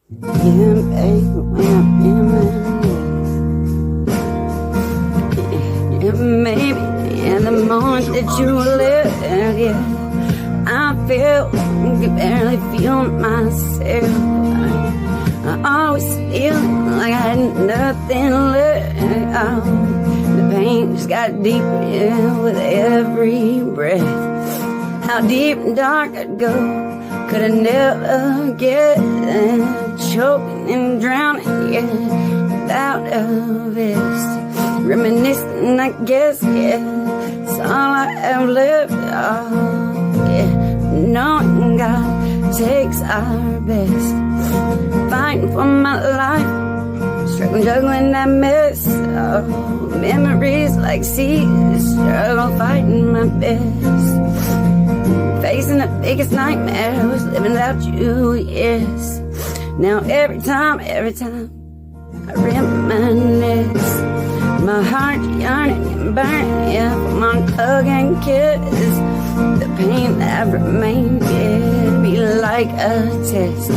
Yeah, baby, when I reminisce. Yeah, maybe in the moment that you left, yeah, I could barely feel myself. I always feel like I had nothing left. The pain just got deeper, yeah, with every breath. How deep and dark I'd go, could I never get choking and drowning, yeah, without a vest. Reminiscing, I guess, yeah, it's all I have left. Oh, yeah, knowing God takes our best. Fighting for my life, struggling, juggling that mess. Oh, memories like seas, struggle, fighting my best. Facing the biggest nightmare was living without you, yes. Now every time I reminisce, my heart yearning and burning, yeah, for my hug and kiss. The pain that remained, yeah, be like a test.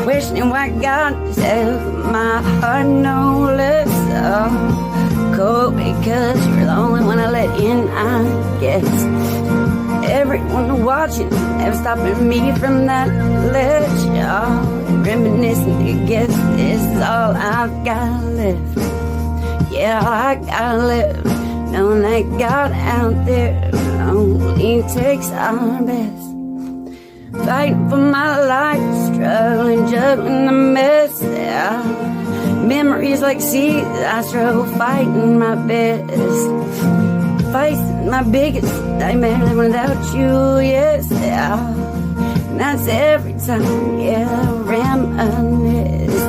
Questioning why God said my heart no less. Oh, cold because you're the only one I let in, I guess. Everyone watching, never stopping me from that ledge. Oh, reminiscing, I guess this is all I've got left. Yeah, all I got left, knowing that God out there only takes our best. Fighting for my life, struggling, juggling the mess. Yeah. Memories like seas, I struggle fighting my best. Facing my biggest nightmare, living without you, yes, yeah. And that's every time, yeah, I reminisce.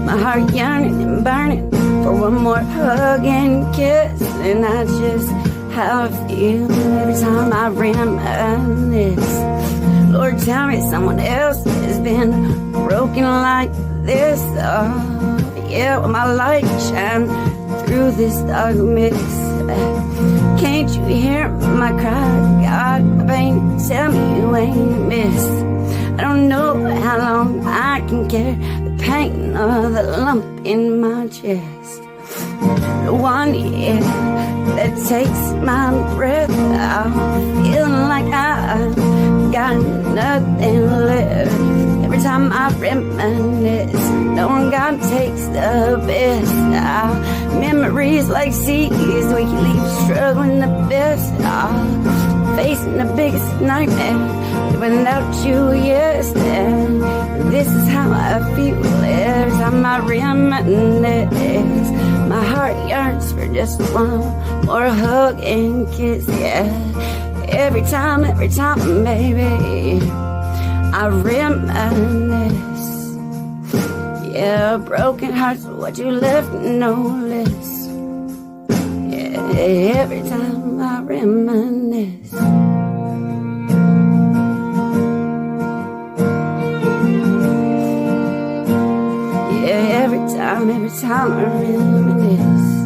My heart yearning and burning for one more hug and kiss. And that's just how I feel every time I reminisce. Lord, tell me someone else has been broken like this. Oh, yeah, will my light shine through this dark mist? Can't you hear my cry? God, my pain, tell me you ain't missed. I don't know how long I can carry the pain of the lump in my chest. The one, yeah, that takes my breath out, feeling like I've got nothing left. Every time I reminisce, knowing God takes the best out. Memories like seas, we can leave struggling the best out. Facing the biggest nightmare, without you, yes, and this is how I feel every time I reminisce. My heart yearns for just one more hug and kiss, yeah. Every time, baby, I reminisce. Yeah, broken hearts are what you left, no less. Yeah, every time I reminisce. Yeah, every time I reminisce.